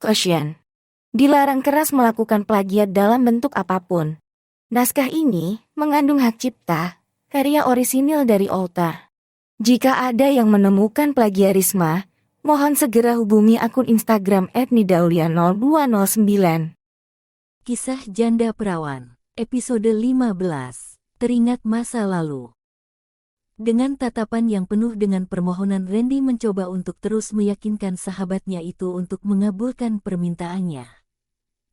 Caution. Dilarang keras melakukan plagiat dalam bentuk apapun. Naskah ini mengandung hak cipta, karya orisinil dari author. Jika ada yang menemukan plagiarisme, mohon segera hubungi akun Instagram @nidaulia0209. Kisah Janda Perawan, episode 15, Teringat Masa Lalu. Dengan tatapan yang penuh dengan permohonan, Randy mencoba untuk terus meyakinkan sahabatnya itu untuk mengabulkan permintaannya.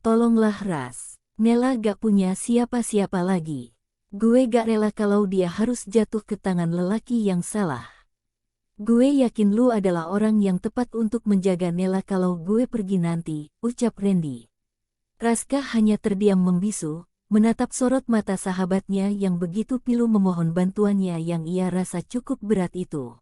Tolonglah Ras, Nela gak punya siapa-siapa lagi. Gue gak rela kalau dia harus jatuh ke tangan lelaki yang salah. Gue yakin lu adalah orang yang tepat untuk menjaga Nela kalau gue pergi nanti, ucap Randy. Raska hanya terdiam membisu, menatap sorot mata sahabatnya yang begitu pilu memohon bantuannya yang ia rasa cukup berat itu.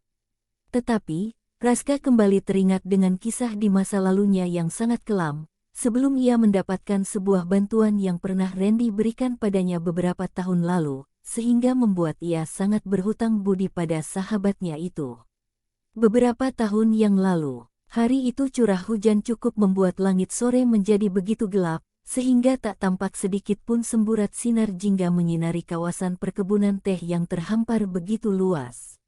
Tetapi, Raska kembali teringat dengan kisah di masa lalunya yang sangat kelam, sebelum ia mendapatkan sebuah bantuan yang pernah Randy berikan padanya beberapa tahun lalu, sehingga membuat ia sangat berhutang budi pada sahabatnya itu. Beberapa tahun yang lalu, hari itu curah hujan cukup membuat langit sore menjadi begitu gelap, sehingga tak tampak sedikit pun semburat sinar jingga menyinari kawasan perkebunan teh yang terhampar begitu luas.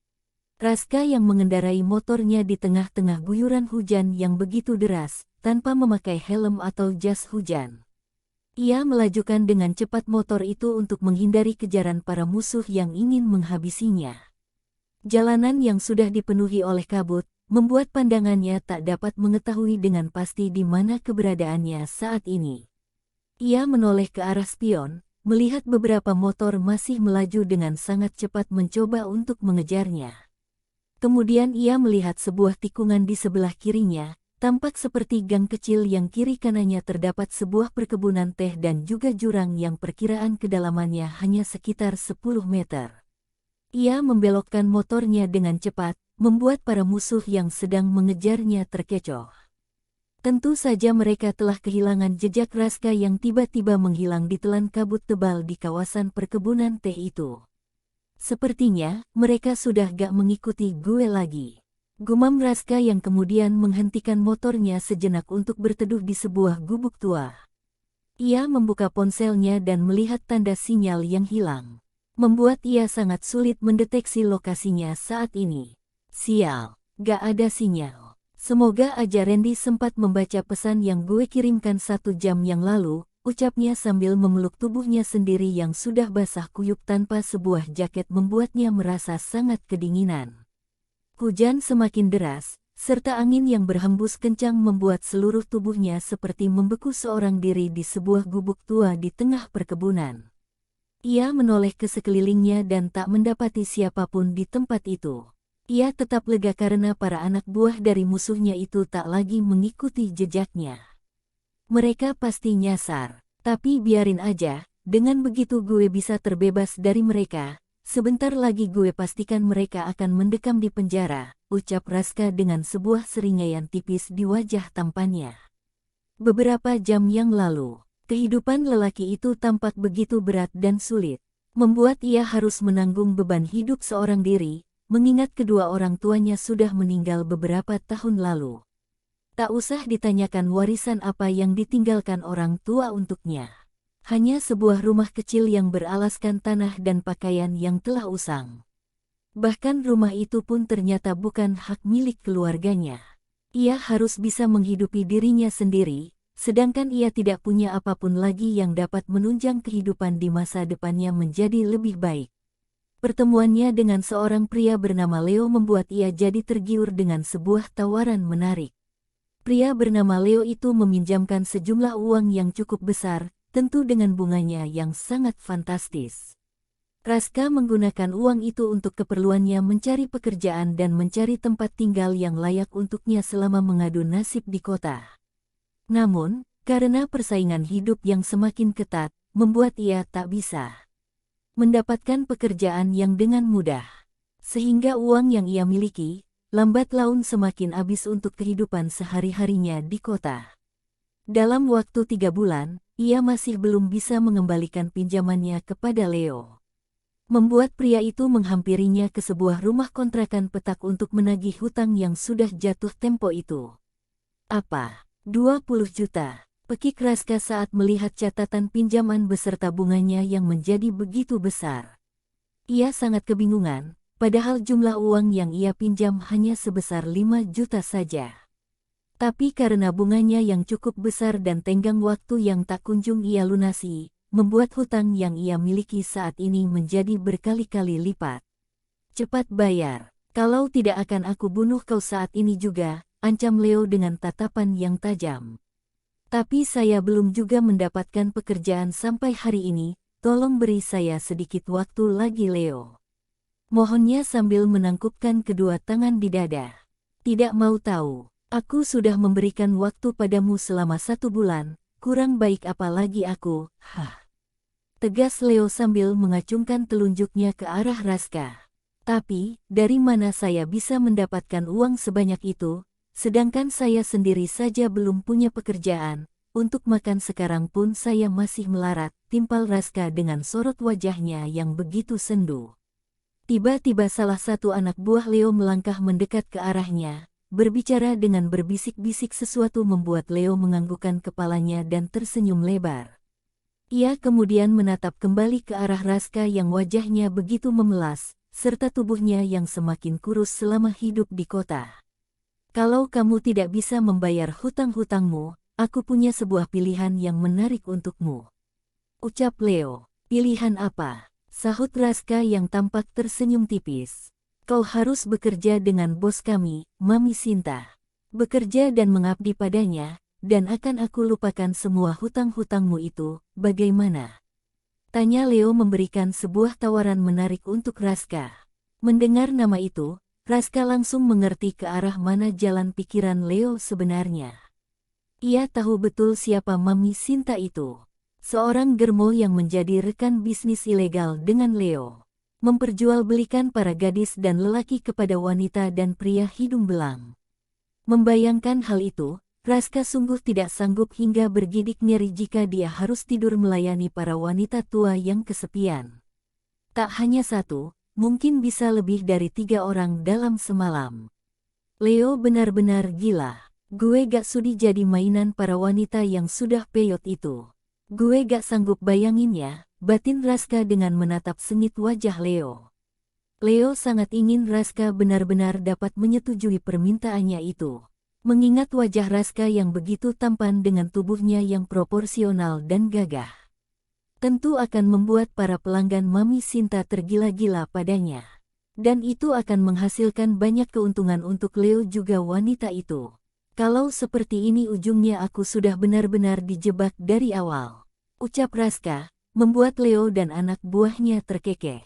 Raska yang mengendarai motornya di tengah-tengah guyuran hujan yang begitu deras, tanpa memakai helm atau jas hujan. Ia melajukan dengan cepat motor itu untuk menghindari kejaran para musuh yang ingin menghabisinya. Jalanan yang sudah dipenuhi oleh kabut, membuat pandangannya tak dapat mengetahui dengan pasti di mana keberadaannya saat ini. Ia menoleh ke arah spion, melihat beberapa motor masih melaju dengan sangat cepat mencoba untuk mengejarnya. Kemudian ia melihat sebuah tikungan di sebelah kirinya, tampak seperti gang kecil yang kiri kanannya terdapat sebuah perkebunan teh dan juga jurang yang perkiraan kedalamannya hanya sekitar 10 meter. Ia membelokkan motornya dengan cepat, membuat para musuh yang sedang mengejarnya terkecoh. Tentu saja mereka telah kehilangan jejak Raska yang tiba-tiba menghilang ditelan kabut tebal di kawasan perkebunan teh itu. Sepertinya, mereka sudah gak mengikuti gue lagi. Gumam Raska yang kemudian menghentikan motornya sejenak untuk berteduh di sebuah gubuk tua. Ia membuka ponselnya dan melihat tanda sinyal yang hilang. Membuat ia sangat sulit mendeteksi lokasinya saat ini. Sial, gak ada sinyal. Semoga aja Randy sempat membaca pesan yang gue kirimkan 1 jam yang lalu, ucapnya sambil memeluk tubuhnya sendiri yang sudah basah kuyup tanpa sebuah jaket membuatnya merasa sangat kedinginan. Hujan semakin deras, serta angin yang berhembus kencang membuat seluruh tubuhnya seperti membeku seorang diri di sebuah gubuk tua di tengah perkebunan. Ia menoleh ke sekelilingnya dan tak mendapati siapapun di tempat itu. Ia tetap lega karena para anak buah dari musuhnya itu tak lagi mengikuti jejaknya. Mereka pasti nyasar, tapi biarin aja, dengan begitu gue bisa terbebas dari mereka. Sebentar lagi gue pastikan mereka akan mendekam di penjara, ucap Raska dengan sebuah seringaian tipis di wajah tampannya. Beberapa jam yang lalu, kehidupan lelaki itu tampak begitu berat dan sulit, membuat ia harus menanggung beban hidup seorang diri, mengingat kedua orang tuanya sudah meninggal beberapa tahun lalu. Tak usah ditanyakan warisan apa yang ditinggalkan orang tua untuknya. Hanya sebuah rumah kecil yang beralaskan tanah dan pakaian yang telah usang. Bahkan rumah itu pun ternyata bukan hak milik keluarganya. Ia harus bisa menghidupi dirinya sendiri, sedangkan ia tidak punya apapun lagi yang dapat menunjang kehidupan di masa depannya menjadi lebih baik. Pertemuannya dengan seorang pria bernama Leo membuat ia jadi tergiur dengan sebuah tawaran menarik. Pria bernama Leo itu meminjamkan sejumlah uang yang cukup besar, tentu dengan bunganya yang sangat fantastis. Raska menggunakan uang itu untuk keperluannya mencari pekerjaan dan mencari tempat tinggal yang layak untuknya selama mengadu nasib di kota. Namun, karena persaingan hidup yang semakin ketat, membuat ia tak bisa mendapatkan pekerjaan yang dengan mudah. Sehingga uang yang ia miliki, lambat laun semakin habis untuk kehidupan sehari-harinya di kota. Dalam waktu 3 bulan, ia masih belum bisa mengembalikan pinjamannya kepada Leo. Membuat pria itu menghampirinya ke sebuah rumah kontrakan petak untuk menagih hutang yang sudah jatuh tempo itu. Apa? 20 juta. Pekik Raska saat melihat catatan pinjaman beserta bunganya yang menjadi begitu besar. Ia sangat kebingungan, padahal jumlah uang yang ia pinjam hanya sebesar 5 juta saja. Tapi karena bunganya yang cukup besar dan tenggang waktu yang tak kunjung ia lunasi, membuat hutang yang ia miliki saat ini menjadi berkali-kali lipat. Cepat bayar, kalau tidak akan aku bunuh kau saat ini juga, ancam Leo dengan tatapan yang tajam. Tapi saya belum juga mendapatkan pekerjaan sampai hari ini, tolong beri saya sedikit waktu lagi Leo. Mohonnya sambil menangkupkan kedua tangan di dada. Tidak mau tahu. Aku sudah memberikan waktu padamu selama 1 bulan, kurang baik apa lagi aku, tegas Leo sambil mengacungkan telunjuknya ke arah Raska. Tapi, dari mana saya bisa mendapatkan uang sebanyak itu, sedangkan saya sendiri saja belum punya pekerjaan, untuk makan sekarang pun saya masih melarat, timpal Raska dengan sorot wajahnya yang begitu sendu. Tiba-tiba salah satu anak buah Leo melangkah mendekat ke arahnya. Berbicara dengan berbisik-bisik sesuatu membuat Leo menganggukkan kepalanya dan tersenyum lebar. Ia kemudian menatap kembali ke arah Raska yang wajahnya begitu memelas, serta tubuhnya yang semakin kurus selama hidup di kota. Kalau kamu tidak bisa membayar hutang-hutangmu, aku punya sebuah pilihan yang menarik untukmu. Ucap Leo. Pilihan apa? Sahut Raska yang tampak tersenyum tipis. Kau harus bekerja dengan bos kami, Mami Sinta. Bekerja dan mengabdi padanya, dan akan aku lupakan semua hutang-hutangmu itu, bagaimana? Tanya Leo memberikan sebuah tawaran menarik untuk Raska. Mendengar nama itu, Raska langsung mengerti ke arah mana jalan pikiran Leo sebenarnya. Ia tahu betul siapa Mami Sinta itu. Seorang germo yang menjadi rekan bisnis ilegal dengan Leo. Memperjualbelikan para gadis dan lelaki kepada wanita dan pria hidung belang. Membayangkan hal itu, Raska sungguh tidak sanggup hingga bergidik nyeri jika dia harus tidur melayani para wanita tua yang kesepian. Tak hanya satu, mungkin bisa lebih dari 3 orang dalam semalam. Leo benar-benar gila. Gue gak sudi jadi mainan para wanita yang sudah peyot itu. Gue gak sanggup bayanginnya. Batin Raska dengan menatap sengit wajah Leo. Leo sangat ingin Raska benar-benar dapat menyetujui permintaannya itu. Mengingat wajah Raska yang begitu tampan dengan tubuhnya yang proporsional dan gagah. Tentu akan membuat para pelanggan Mami Sinta tergila-gila padanya. Dan itu akan menghasilkan banyak keuntungan untuk Leo juga wanita itu. Kalau seperti ini ujungnya aku sudah benar-benar dijebak dari awal. Ucap Raska. Membuat Leo dan anak buahnya terkekeh.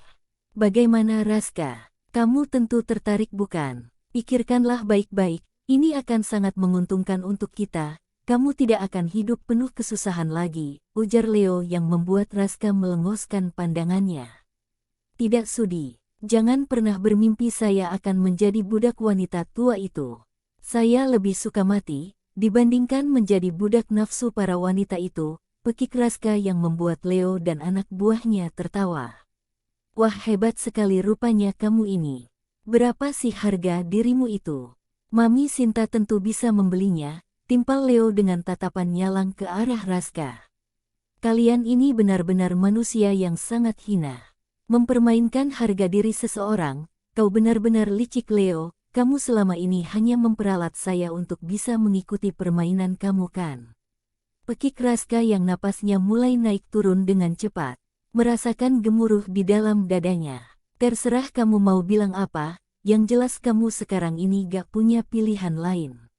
Bagaimana Raska? Kamu tentu tertarik bukan? Pikirkanlah baik-baik, ini akan sangat menguntungkan untuk kita. Kamu tidak akan hidup penuh kesusahan lagi, ujar Leo yang membuat Raska melengoskan pandangannya. Tidak sudi, jangan pernah bermimpi saya akan menjadi budak wanita tua itu. Saya lebih suka mati, dibandingkan menjadi budak nafsu para wanita itu. Pekik Raska yang membuat Leo dan anak buahnya tertawa. Wah hebat sekali rupanya kamu ini. Berapa sih harga dirimu itu? Mami Sinta tentu bisa membelinya, timpal Leo dengan tatapan nyalang ke arah Raska. Kalian ini benar-benar manusia yang sangat hina. Mempermainkan harga diri seseorang, kau benar-benar licik Leo, kamu selama ini hanya memperalat saya untuk bisa mengikuti permainan kamu kan? Pekik Raska yang napasnya mulai naik turun dengan cepat, merasakan gemuruh di dalam dadanya. Terserah kamu mau bilang apa, yang jelas kamu sekarang ini gak punya pilihan lain.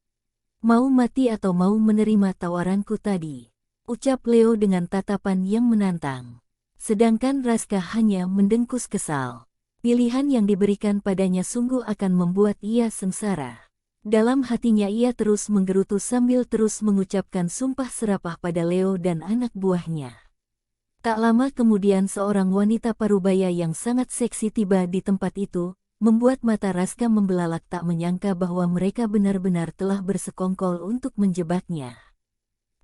Mau mati atau mau menerima tawaranku tadi? Ucap Leo dengan tatapan yang menantang. Sedangkan Raska hanya mendengkus kesal. Pilihan yang diberikan padanya sungguh akan membuat ia sengsara. Dalam hatinya ia terus menggerutu sambil terus mengucapkan sumpah serapah pada Leo dan anak buahnya. Tak lama kemudian seorang wanita parubaya yang sangat seksi tiba di tempat itu, membuat mata Raska membelalak tak menyangka bahwa mereka benar-benar telah bersekongkol untuk menjebaknya.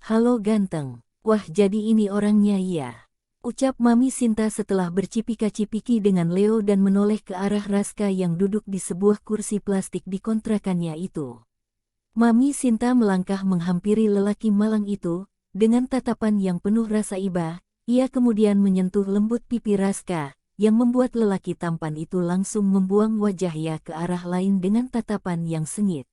Halo ganteng, wah jadi ini orangnya ya. Ucap Mami Sinta setelah bercipika-cipiki dengan Leo dan menoleh ke arah Raska yang duduk di sebuah kursi plastik di kontrakannya itu. Mami Sinta melangkah menghampiri lelaki malang itu, dengan tatapan yang penuh rasa iba, ia kemudian menyentuh lembut pipi Raska, yang membuat lelaki tampan itu langsung membuang wajahnya ke arah lain dengan tatapan yang sengit.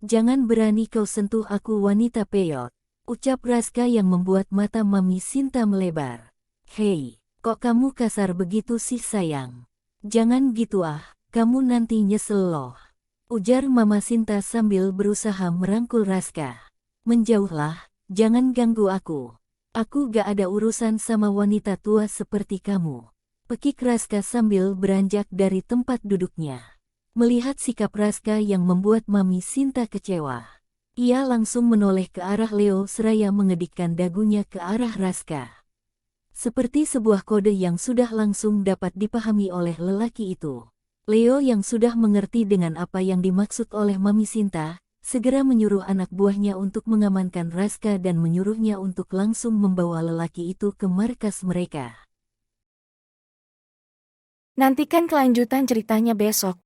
"Jangan berani kau sentuh aku wanita peyot," ucap Raska yang membuat mata Mami Sinta melebar. "Hei, kok kamu kasar begitu sih sayang? Jangan gitu ah, kamu nanti nyesel loh," ujar Mama Sinta sambil berusaha merangkul Raska. "Menjauhlah, jangan ganggu aku. Aku gak ada urusan sama wanita tua seperti kamu," pekik Raska sambil beranjak dari tempat duduknya. Melihat sikap Raska yang membuat Mami Sinta kecewa, ia langsung menoleh ke arah Leo seraya mengedikkan dagunya ke arah Raska. Seperti sebuah kode yang sudah langsung dapat dipahami oleh lelaki itu. Leo yang sudah mengerti dengan apa yang dimaksud oleh Mami Sinta, segera menyuruh anak buahnya untuk mengamankan Raska dan menyuruhnya untuk langsung membawa lelaki itu ke markas mereka. Nantikan kelanjutan ceritanya besok.